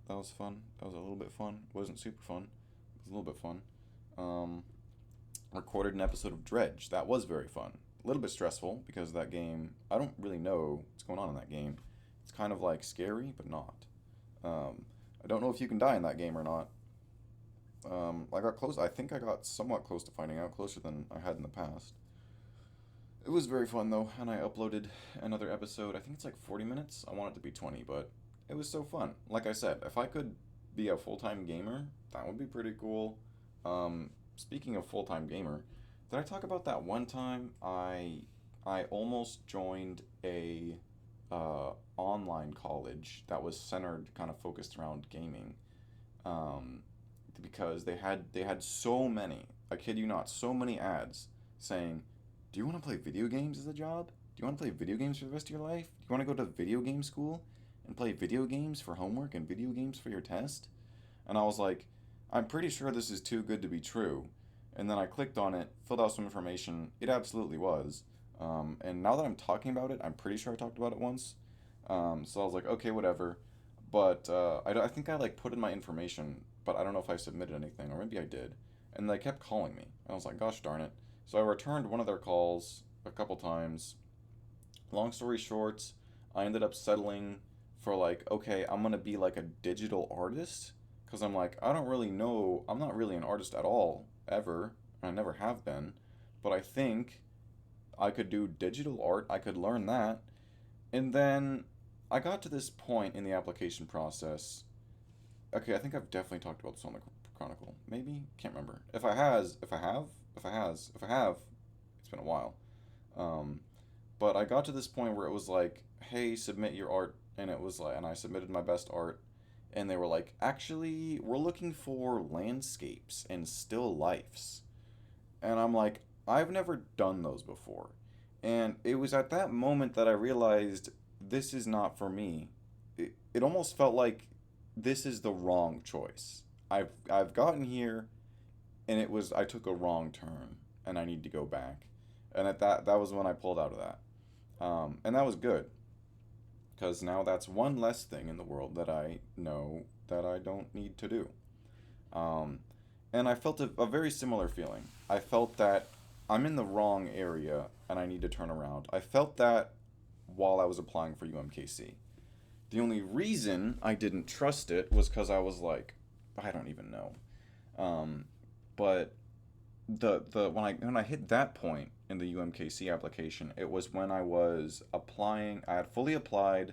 That was fun. That was a little bit fun. It wasn't super fun. It was a little bit fun. Um, Recorded an episode of Dredge. That was very fun. A little bit stressful because that game, I don't really know what's going on in that game. It's kind of like scary, but not. Um, I don't know if you can die in that game or not. I got close. I think I got somewhat close to finding out, closer than I had in the past. It was very fun though, and I uploaded another episode. I think it's like 40 minutes. I want it to be 20, but it was so fun. Like I said, if I could be a full time gamer, that would be pretty cool. Speaking of full time gamer, did I talk about that one time I almost joined a online college that was centered, kind of focused around gaming, um, because they had so many, I kid you not, so many ads saying, "Do you want to play video games as a job? Do you want to play video games for the rest of your life? Do you want to go to video game school and play video games for homework and video games for your test?" And I was like, I'm pretty sure this is too good to be true. And then I clicked on it, filled out some information. It absolutely was. And now that I'm talking about it, I'm pretty sure I talked about it once. So I was like, okay, whatever. But I think I like put in my information, but I don't know if I submitted anything, or maybe I did. And they kept calling me. And I was like, gosh darn it. So I returned one of their calls a couple times. Long story short, I ended up settling for like, okay, I'm gonna be like a digital artist. Because I'm like, I don't really know, I'm not really an artist at all, ever. I never have been. But I think I could do digital art, I could learn that. And then I got to this point in the application process. Okay, I think I've definitely talked about this on the Chronicle. Maybe? Can't remember. If I have, it's been a while. Um, but I got to this point where it was like, hey, submit your art. And it was like, and I submitted my best art. And they were like, actually, we're looking for landscapes and still lifes. And I'm like, I've never done those before. And it was at that moment that I realized this is not for me. It almost felt like this is the wrong choice. I've gotten here and it was I took a wrong turn and I need to go back. And at that was when I pulled out of that. And that was good because now that's one less thing in the world that I know that I don't need to do. Um, and I felt a very similar feeling. I felt that I'm in the wrong area and I need to turn around. I felt that while I was applying for UMKC. The only reason I didn't trust it was because I was like, I don't even know. Um, but the when I hit that point in the UMKC application, it was when I was applying. I had fully applied,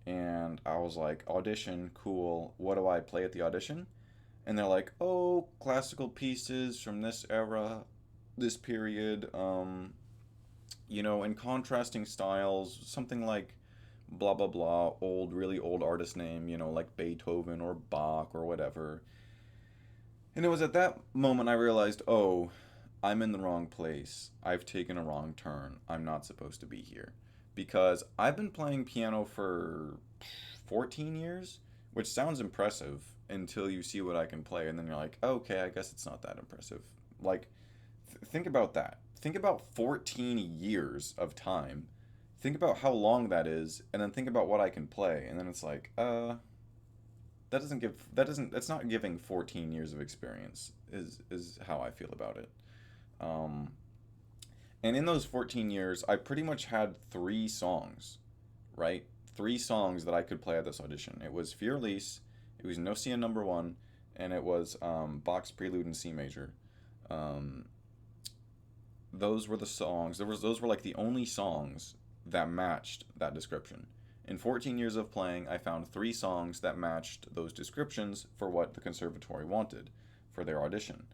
and I was like, audition, cool. What do I play at the audition? And they're like, oh, classical pieces from this era, this period, in contrasting styles, something like blah blah blah, old, really old artist name, like Beethoven or Bach or whatever. And it was at that moment I realized, oh, I'm in the wrong place. I've taken a wrong turn. I'm not supposed to be here. Because I've been playing piano for 14 years, which sounds impressive until you see what I can play, and then you're like, okay, I guess it's not that impressive. Like, think about that. Think about 14 years of time. Think about how long that is, and then think about what I can play, and then it's like, that's not giving 14 years of experience is how I feel about it. Um, and in those 14 years, I pretty much had three songs, right? Three songs that I could play at this audition. It was Fear Elise, it was Nocia Number One, and it was Bach's Prelude in C Major. Um, those were the songs. Those were like the only songs that matched that description. In 14 years of playing, I found three songs that matched those descriptions for what the conservatory wanted for their audition.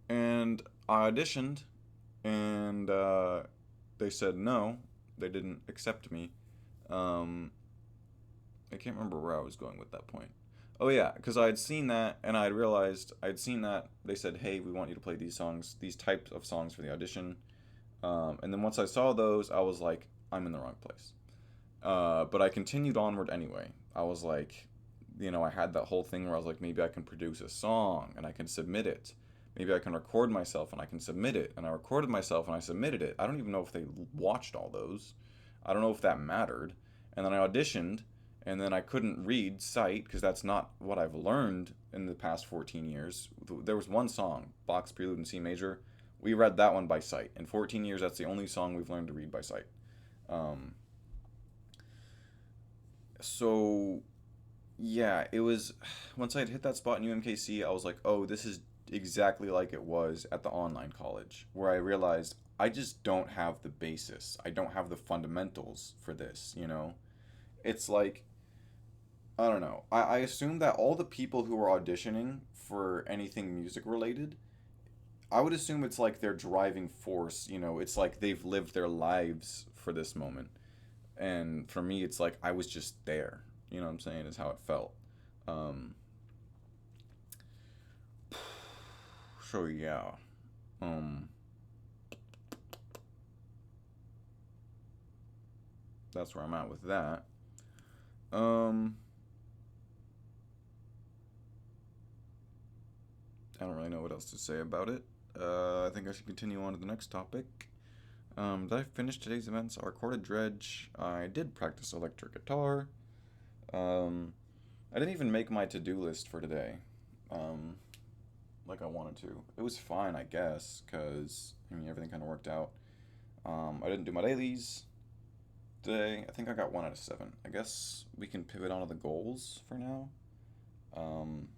And I auditioned, and they said no. They didn't accept me. Um, I can't remember where I was going with that point. Oh yeah, because I had seen that, and I had realized I'd seen that they said, "Hey, we want you to play these songs, these types of songs for the audition." And then once I saw those, I was like, "I'm in the wrong place." But I continued onward anyway. I was like, I had that whole thing where I was like, maybe I can produce a song and I can submit it. Maybe I can record myself and I can submit it. And I recorded myself and I submitted it. I don't even know if they watched all those. I don't know if that mattered. And then I auditioned, and then I couldn't read sight because that's not what I've learned in the past 14 years. There was one song, Bach's Prelude in C Major. We read that one by sight. In 14 years, that's the only song we've learned to read by sight. Um, so yeah, it was once I had hit that spot in UMKC, I was like, oh, this is exactly like it was at the online college, where I realized I just don't have the basis. I don't have the fundamentals for this. It's like, I don't know. I assume that all the people who are auditioning for anything music related, I would assume it's like their driving force. It's like they've lived their lives for this moment. And for me, it's like I was just there. You know what I'm saying? Is how it felt. Um, so yeah, um, that's where I'm at with that. Um, I don't really know what else to say about it. I think I should continue on to the next topic. Did I finish today's events? I recorded dredge. I did practice electric guitar. Um, I didn't even make my to-do list for today. Um, like I wanted to. It was fine, I guess, because everything kind of worked out. I didn't do my dailies today. I think I got 1 out of 7. I guess we can pivot onto the goals for now. Um,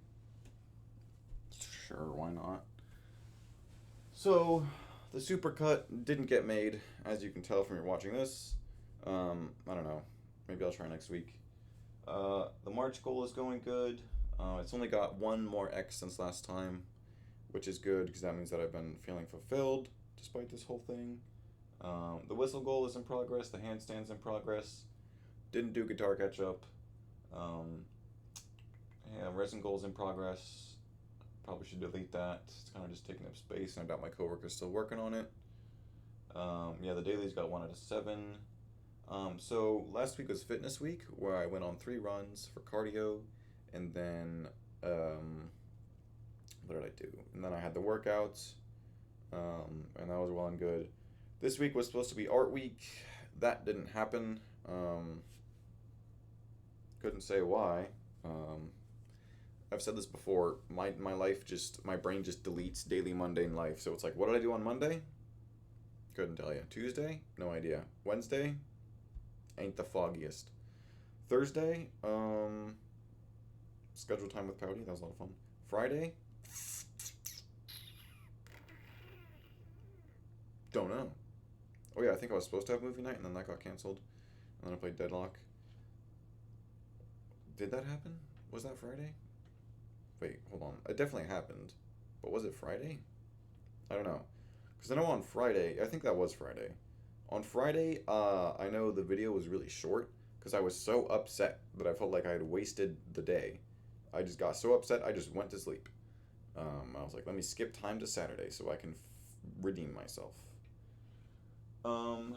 sure, why not? So, the supercut didn't get made, as you can tell from your watching this. I don't know. Maybe I'll try next week. The March goal is going good. It's only got one more X since last time, which is good because that means that I've been feeling fulfilled despite this whole thing. The whistle goal is in progress. The handstand's in progress. Didn't do guitar catch up. Um, yeah, resin goals in progress. Probably should delete that. It's kind of just taking up space, and I doubt my coworker's still working on it. Yeah, the dailies got 1 out of 7. So last week was fitness week, where I went on 3 runs for cardio, and then what did I do? And then I had the workouts, and that was well and good. This week was supposed to be art week. That didn't happen. Couldn't say why. Um, I've said this before. My life just my brain just deletes daily mundane life. So it's like, what did I do on Monday? Couldn't tell you. Tuesday? No idea. Wednesday? Ain't the foggiest. Thursday? Scheduled time with Pouty. That was a lot of fun. Friday? Don't know. Oh yeah, I think I was supposed to have movie night, and then that got canceled. And then I played Deadlock. Did that happen? Was that Friday? Wait, hold on. It definitely happened. But was it Friday? I don't know. Because I know on Friday, I think that was Friday. On Friday, I know the video was really short because I was so upset that I felt like I had wasted the day. I just got so upset, I just went to sleep. I was like, let me skip time to Saturday so I can redeem myself. Um,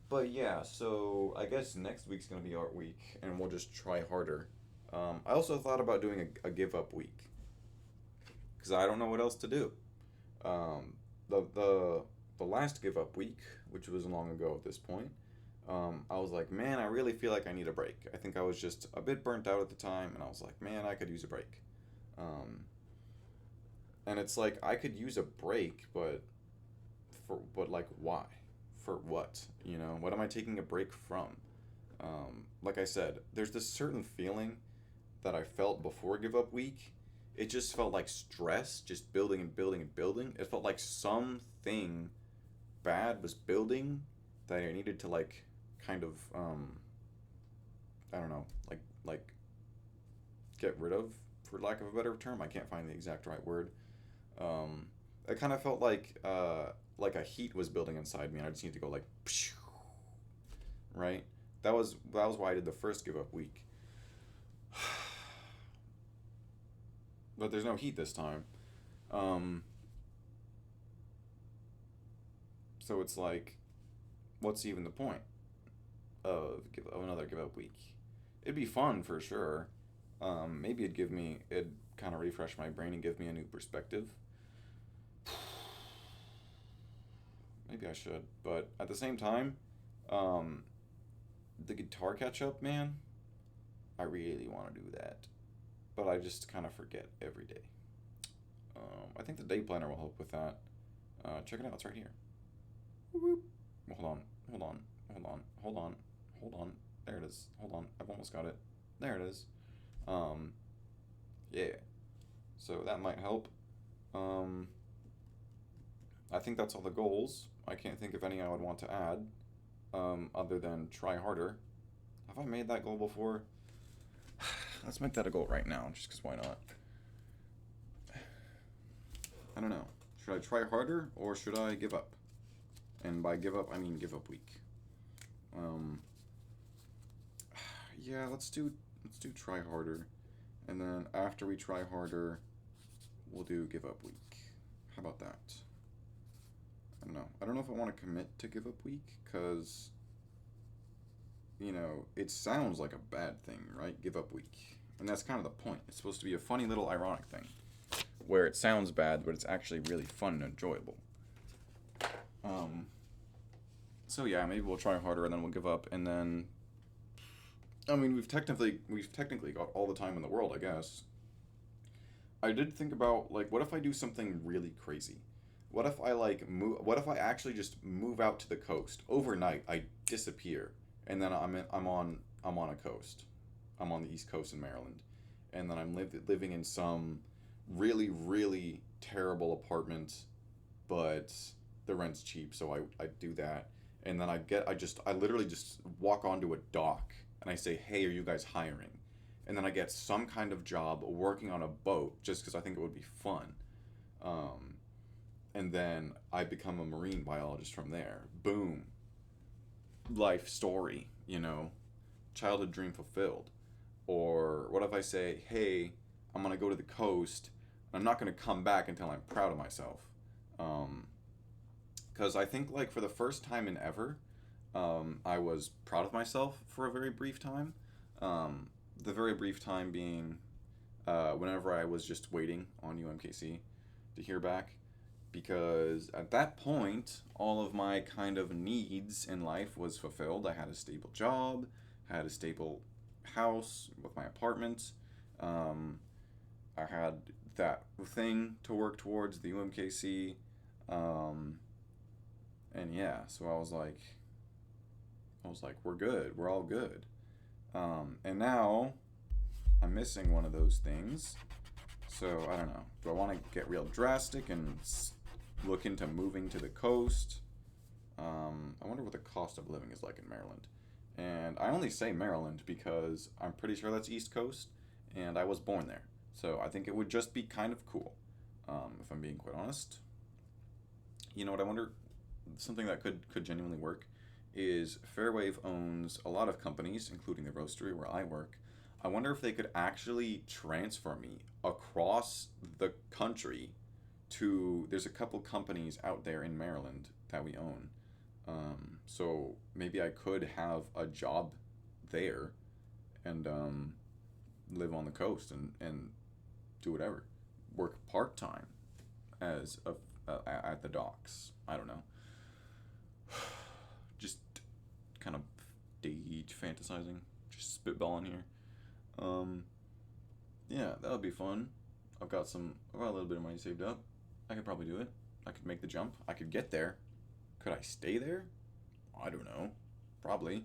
but yeah, so I guess next week's gonna be art week, and we'll just try harder. I also thought about doing a give up week because I don't know what else to do. Um, the last give up week, which was long ago at this point, I was like, man, I really feel like I need a break. I think I was just a bit burnt out at the time, and I was like, man, I could use a break. Um, and it's like I could use a break, but like why? For what? You know, what am I taking a break from? Like I said, there's this certain feeling that I felt before give up week. It just felt like stress, just building and building and building. It felt like something bad was building that I needed to like kind of I don't know, like get rid of, for lack of a better term. I can't find the exact right word. Um, it kind of felt like a heat was building inside me, and I just need to go like, pshh, right? That was why I did the first give up week. But there's no heat this time. Um, so it's like, what's even the point of another give up week? It'd be fun for sure. Maybe it'd kind of refresh my brain and give me a new perspective. Maybe I should, but at the same time, um, the guitar catch up, man, I really want to do that, but I just kind of forget every day. I think the day planner will help with that. Check it out, it's right here. Whoop. Hold on, hold on, hold on, hold on, hold on. There it is. Hold on, I've almost got it. There it is. Um, yeah. So that might help. Um, I think that's all the goals. I can't think of any I would want to add, other than try harder. Have I made that goal before? Let's make that a goal right now, just because why not? I don't know. Should I try harder or should I give up? And by give up, I mean give up week. Um, yeah, let's do try harder, and then after we try harder, we'll do give up week. How about that? I don't know. I don't know if I want to commit to give up week because, it sounds like a bad thing, right? Give up week. And that's kind of the point. It's supposed to be a funny little ironic thing where it sounds bad, but it's actually really fun and enjoyable. So yeah, maybe we'll try harder and then we'll give up, and then I mean we've technically got all the time in the world, I guess. I did think about like what if I do something really crazy? What if I what if I actually just move out to the coast overnight? I disappear, and then I'm on a coast. I'm on the East Coast in Maryland, and then I'm living in some really really terrible apartment, but the rent's cheap, so I do that, and then I literally just walk onto a dock and I say, hey, are you guys hiring? And then I get some kind of job working on a boat just because I think it would be fun. Um, and then I become a marine biologist from there. Boom. Life story, childhood dream fulfilled? Or what if I say, hey, I'm gonna go to the coast. I'm not gonna come back until I'm proud of myself. Because I think like for the first time in ever, I was proud of myself for a very brief time. The very brief time being whenever I was just waiting on UMKC to hear back. Because at that point, all of my kind of needs in life was fulfilled. I had a stable job, had a stable house with my apartment. Um, I had that thing to work towards, the UMKC. Um, and yeah, so I was like, we're good. We're all good. And now I'm missing one of those things. So I don't know. Do I want to get real drastic and look into moving to the coast? I wonder what the cost of living is like in Maryland. And I only say Maryland because I'm pretty sure that's East Coast, and I was born there. So I think it would just be kind of cool, if I'm being quite honest. You know what I wonder? Something that could genuinely work is Fairwave owns a lot of companies, including the roastery where I work. I wonder if they could actually transfer me across the country to. There's a couple companies out there in Maryland that we own. So maybe I could have a job there and live on the coast and do whatever. Work part time as at the docks. I don't know. Just kind of stage fantasizing, just spitballing here. Um, yeah, that would be fun. I've got a little bit of money saved up. I could probably do it. I could make the jump. I could get there. Could I stay there? I don't know. Probably.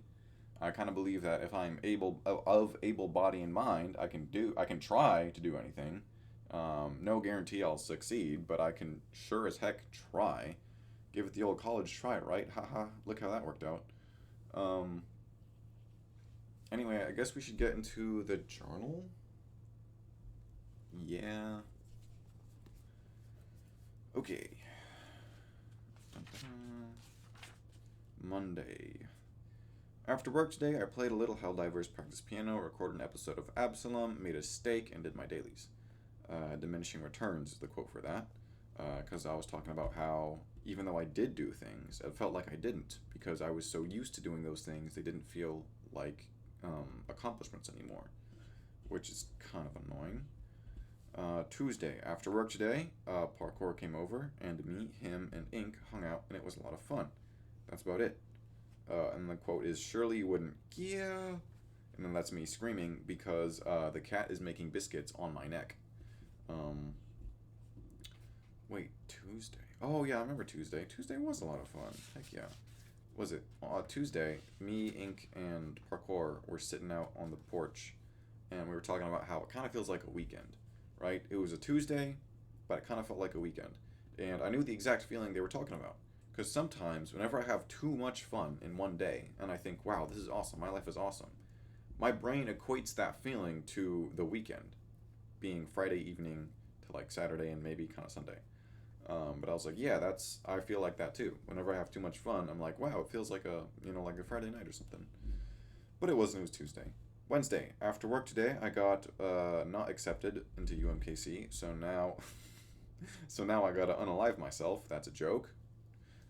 I kind of believe that if I'm able body and mind, I can try to do anything. No guarantee I'll succeed, but I can sure as heck try. Give it the old college try, right? Haha, look how that worked out. Um, anyway, I guess we should get into the journal. Yeah. Okay. Monday. After work today, I played a little Helldivers, practiced piano, recorded an episode of Absalom, made a steak, and did my dailies. Diminishing returns is the quote for that. Because I was talking about how, even though I did do things, it felt like I didn't. Because I was so used to doing those things, they didn't feel like accomplishments anymore. Which is kind of annoying. Tuesday, after work today, Parkour came over, and me, him, and Ink hung out, and it was a lot of fun. That's about it. And the quote is, surely you wouldn't, yeah. And then that's me screaming because the cat is making biscuits on my neck. Wait, Tuesday? Oh, yeah, I remember Tuesday. Tuesday was a lot of fun. Heck yeah. Was it? Tuesday, me, Ink, and Parkour were sitting out on the porch, and we were talking about how it kind of feels like a weekend, right? It was a Tuesday, but it kind of felt like a weekend. And I knew the exact feeling they were talking about. Because sometimes, whenever I have too much fun in one day, and I think, wow, this is awesome, my life is awesome, my brain equates that feeling to the weekend, being Friday evening to like Saturday and maybe kind of Sunday. But I was like, yeah, I feel like that too. Whenever I have too much fun, I'm like, wow, it feels like like a Friday night or something. But it wasn't, it was Tuesday. Wednesday, after work today, I got not accepted into UMKC, so now, so now I gotta unalive myself. That's a joke.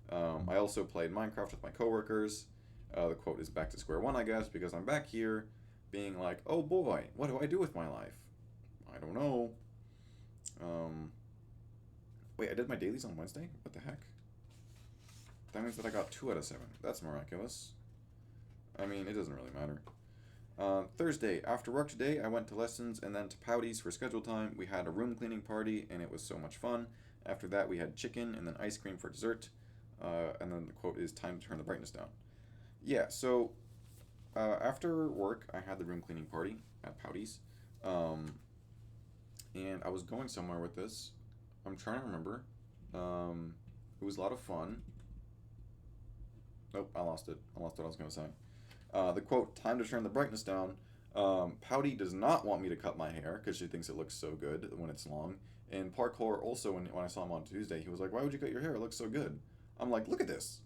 I also played Minecraft with my coworkers. The quote is back to square one, I guess, because I'm back here being like, oh boy, what do I do with my life? I don't know. Wait, I did my dailies on Wednesday? What the heck? That means that I got 2 out of 7. That's miraculous. I mean, it doesn't really matter. Thursday, after work today, I went to lessons and then to Pouty's for schedule time. We had a room cleaning party, and it was so much fun. After that, we had chicken and then ice cream for dessert. And then the quote is, time to turn the brightness down. Yeah, so after work, I had the room cleaning party at Pouty's. And I was going somewhere with this. I'm trying to remember. It was a lot of fun. Nope, I lost it. I lost what I was going to say. The quote, time to turn the brightness down. Pouty does not want me to cut my hair because she thinks it looks so good when it's long. And Parkour also, when I saw him on Tuesday, he was like, why would you cut your hair? It looks so good. I'm like, look at this.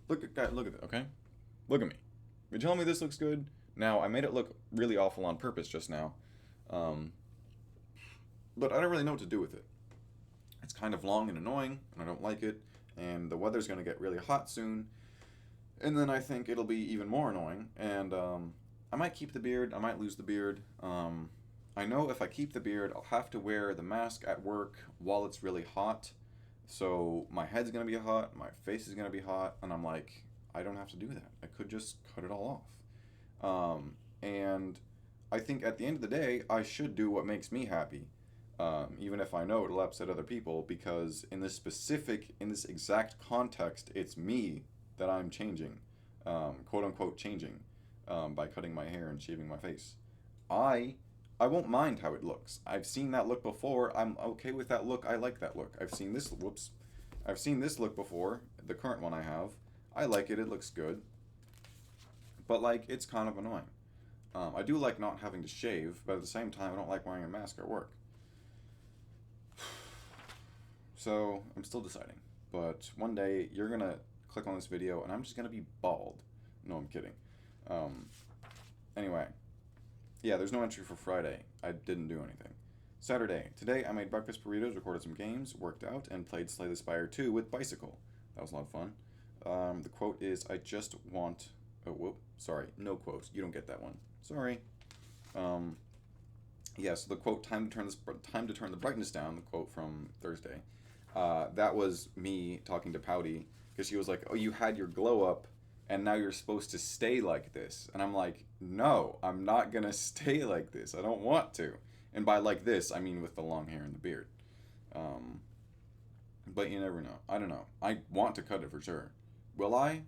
Look at it, okay? Look at me. You're telling me this looks good? Now, I made it look really awful on purpose just now, um, but I don't really know what to do with it. It's kind of long and annoying, and I don't like it, and the weather's going to get really hot soon, and then I think it'll be even more annoying, and I might keep the beard, I might lose the beard. I know if I keep the beard, I'll have to wear the mask at work while it's really hot, so my head's going to be hot, my face is going to be hot, and I'm like, I don't have to do that. I could just cut it all off. And I think at the end of the day, I should do what makes me happy, even if I know it'll upset other people, because in this exact context, it's me that I'm changing, quote unquote changing, by cutting my hair and shaving my face. I I won't mind how it looks. I've seen that look before. I'm okay with that look. I like that look. I've seen this look before, the current one I have. I like it. It looks good. But like it's kind of annoying. I do like not having to shave, but at the same time I don't like wearing a mask at work. So, I'm still deciding. But one day you're going to click on this video and I'm just going to be bald. No, I'm kidding. Um, anyway, yeah, there's no entry for Friday. I didn't do anything. Saturday. Today I made breakfast burritos, recorded some games, worked out, and played Slay the Spire 2 with Bicycle. That was a lot of fun. The quote is, I just want... Oh, whoop. Sorry. No quote. You don't get that one. Sorry. Um, yeah, so the quote, time to turn the brightness down, the quote from Thursday. That was me talking to Pouty, because she was like, oh, you had your glow up, and now you're supposed to stay like this. And I'm like, no, I'm not going to stay like this. I don't want to. And by like this, I mean with the long hair and the beard. Um, but you never know. I don't know. I want to cut it for sure. Will I?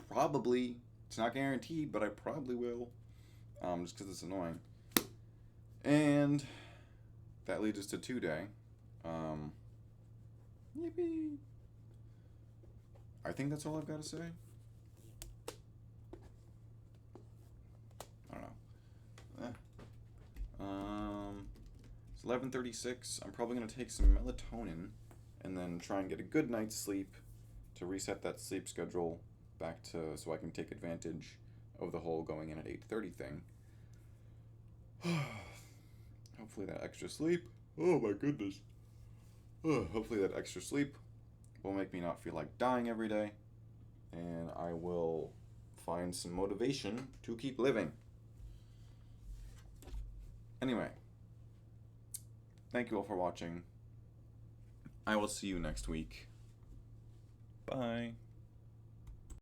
Probably. It's not guaranteed, but I probably will. Just because it's annoying. And that leads us to today. Yippee. I think that's all I've got to say. I don't know. It's 11:36. I'm probably gonna take some melatonin, and then try and get a good night's sleep, to reset that sleep schedule back to so I can take advantage of the whole going in at 8:30 thing. Hopefully that extra sleep. Oh my goodness. Hopefully that extra sleep will make me not feel like dying every day, and I will find some motivation to keep living. Anyway, thank you all for watching. I will see you next week. Bye.